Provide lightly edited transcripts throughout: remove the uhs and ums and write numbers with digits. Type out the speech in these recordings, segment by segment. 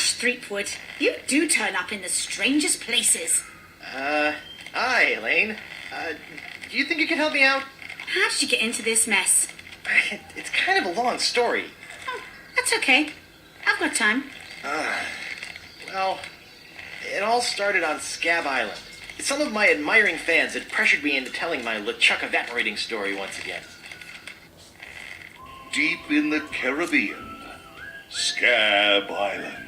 Gosh, Threepwood, you do turn up in the strangest places. Hi, Elaine. Do you think you can help me out? How did you get into this mess? It's kind of a long story. Oh, that's okay. I've got time. Well, it all started on Scab Island. Some of my admiring fans had pressured me into telling my LeChuck evaporating story once again. Deep in the Caribbean, Scab Island.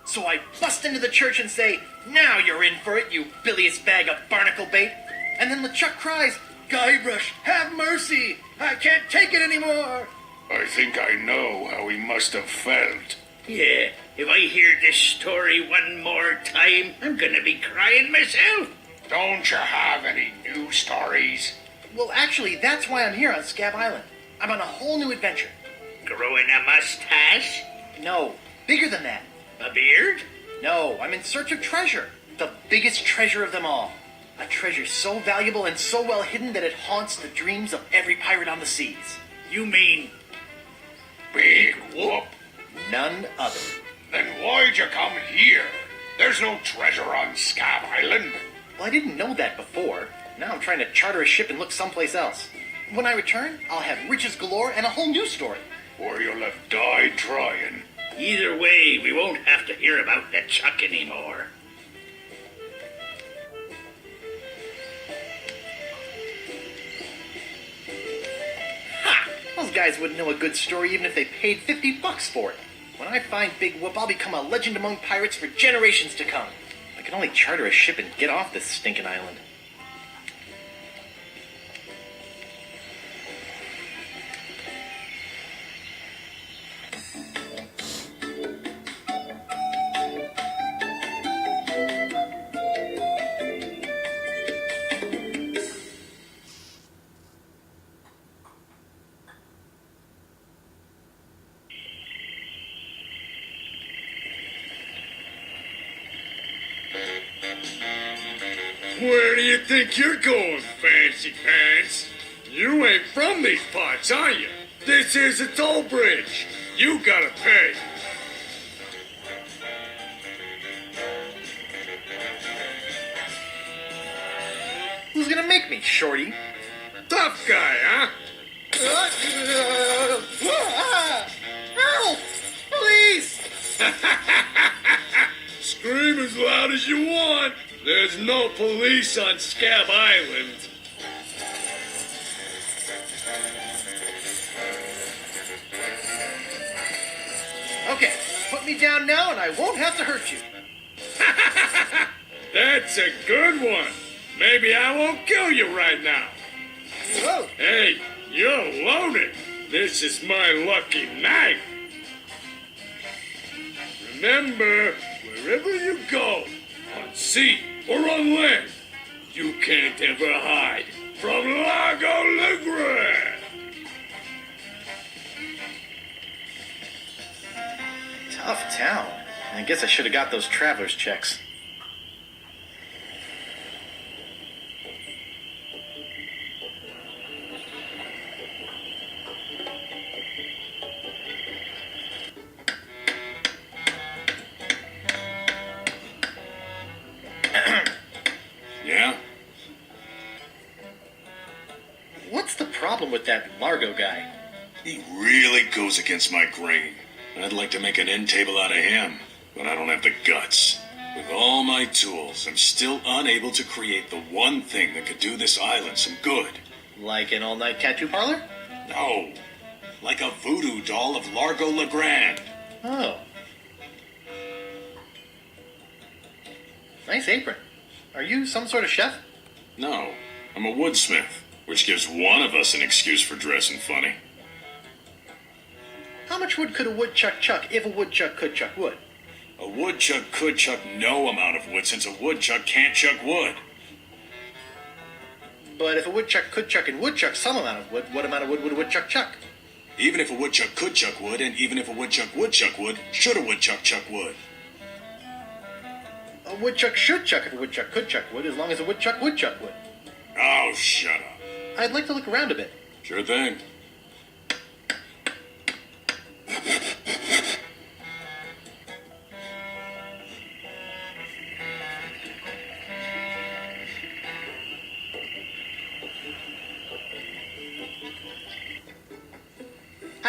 So I bust into the church and say, "Now you're in for it, you bilious bag of barnacle bait." And then LeChuck cries, "Guybrush, have mercy! I can't take it anymore!" I think I know how he must have felt. Yeah, if I hear this story one more time, I'm gonna be crying myself. Don't you have any new stories? Well, actually, that's why I'm here on Scab Island. I'm on a whole new adventure. Growing a mustache? No, bigger than that. A beard? No, I'm in search of treasure. The biggest treasure of them all. A treasure so valuable and so well hidden that it haunts the dreams of every pirate on the seas. You mean Big whoop. None other. Then why'd you come here? There's no treasure on Scab Island. Well, I didn't know that before. Now I'm trying to charter a ship and look someplace else. When I return, I'll have riches galore and a whole new story. Or you'll have died trying. either way, we won't have to hear about LeChuck anymore. Ha! Those guys wouldn't know a good story even if they paid $50 for it. When I find Big Whoop, I'll become a legend among pirates for generations to come. I can only charter a ship and get off this stinking island. Where do you think you're going, Fancy Pants? You ain't from these parts, are you? This is a toll bridge. You gotta pay. Who's gonna make me, Shorty? Tough guy, huh? Help! Please! Scream as loud as you want. There's no police on Scab Island. Okay, put me down now and I won't have to hurt you. That's a good one. Maybe I won't kill you right now. Whoa! Hey, you're loaded. This is my lucky knife. Remember, wherever you go, on sea or on land, you can't ever hide from Lago Legre. Tough town. I guess I should have got those traveler's checks. Yeah? What's the problem with that Largo guy? He really goes against my grain. I'd like to make an end table out of him, but I don't have the guts. With all my tools, I'm still unable to create the one thing that could do this island some good. Like an all-night tattoo parlor? No, like a voodoo doll of Largo Legrand. Oh. Nice apron. Are you some sort of chef? No, I'm a woodsmith, which gives one of us an excuse for dressing funny. How much wood could a woodchuck chuck if a woodchuck could chuck wood? A woodchuck could chuck no amount of wood since a woodchuck can't chuck wood. But if a woodchuck could chuck and would chuck some amount of wood, what amount of wood would a woodchuck chuck? Even if a woodchuck could chuck wood, and even if a woodchuck would chuck wood, should a woodchuck chuck wood? A woodchuck should chuck if a woodchuck could chuck wood, as long as a woodchuck would chuck wood. Oh, shut up. I'd like to look around a bit. Sure thing.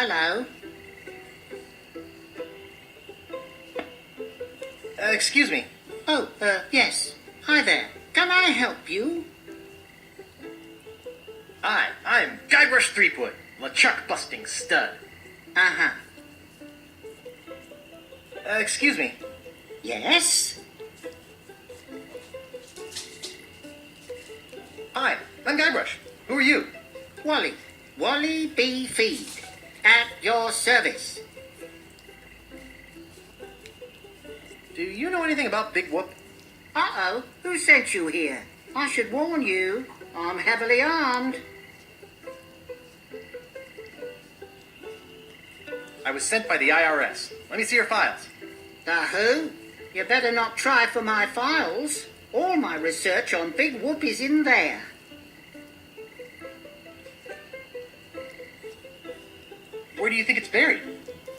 Hello. Excuse me. Oh, yes. Hi there. Can I help you? Hi, I'm Guybrush Threepwood, LeChuck busting stud. Uh-huh. Excuse me. Yes? Hi, I'm Guybrush. Who are you? Wally. Wally B. Feed. At your service. Do you know anything about Big Whoop? Uh-oh. Who sent you here? I should warn you. I'm heavily armed. I was sent by the IRS. Let me see your files. The who? You better not try for my files. All my research on Big Whoop is in there. Where do you think it's buried?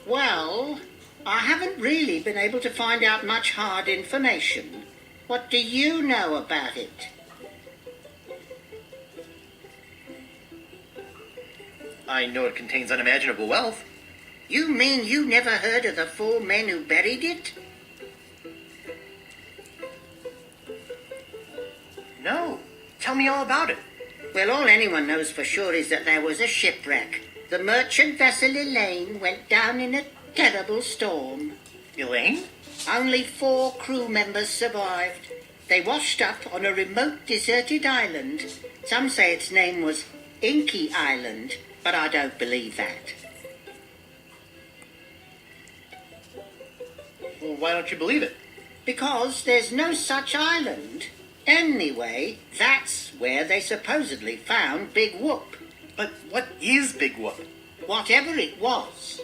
Well, I haven't really been able to find out much hard information. What do you know about it? I know it contains unimaginable wealth. You mean you never heard of the 4 men who buried it? No. Tell me all about it. Well, all anyone knows for sure is that there was a shipwreck. The merchant vessel Elaine went down in a terrible storm. Elaine? Only 4 crew members survived. They washed up on a remote deserted island. Some say its name was Inky Island, but I don't believe that. Well, why don't you believe it? Because there's no such island. Anyway, that's where they supposedly found Big Whoop. But what is Big Whoop? Whatever it was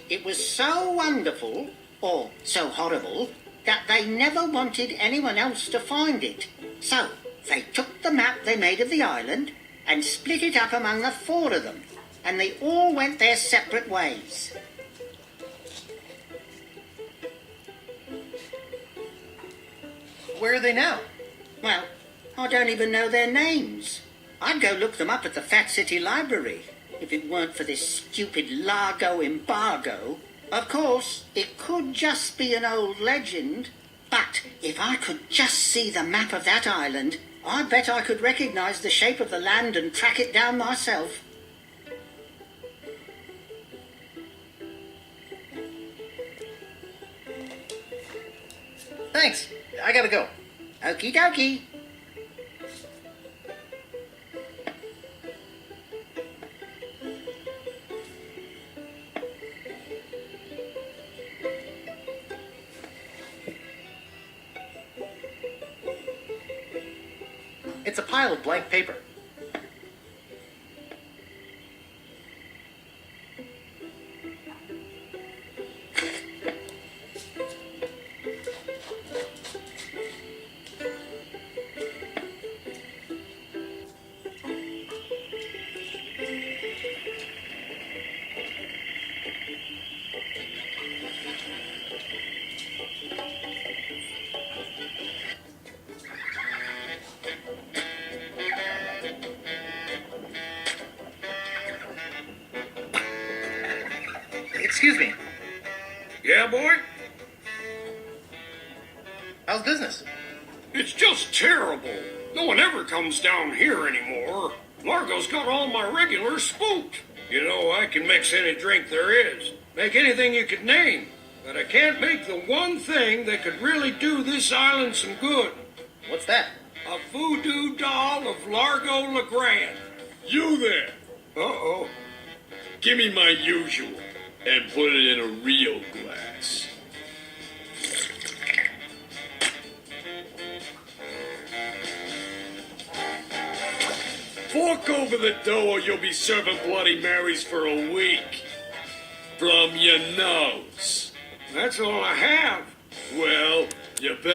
so wonderful, or so horrible, that they never wanted anyone else to find it. So, they took the map they made of the island and split it up among the 4 of them, and they all went their separate ways. Where are they now? Well, I don't even know their names. I'd go look them up at the Fat City Library, if it weren't for this stupid Largo embargo. Of course, it could just be an old legend, but if I could just see the map of that island, I bet I could recognize the shape of the land and track it down myself. Thanks. I gotta go. Okie dokie. It's a pile of blank paper. Excuse me. Yeah, boy? How's business? It's just terrible. No one ever comes down here anymore. Largo's got all my regulars spooked. You know, I can mix any drink there is. Make anything you could name. But I can't make the one thing that could really do this island some good. What's that? A voodoo doll of Largo LeGrand. You there. Uh-oh. Give me my usual and put it in a real glass. Fork over the dough or you'll be serving Bloody Marys for a week. From your nose. That's all I have. Well, you bet.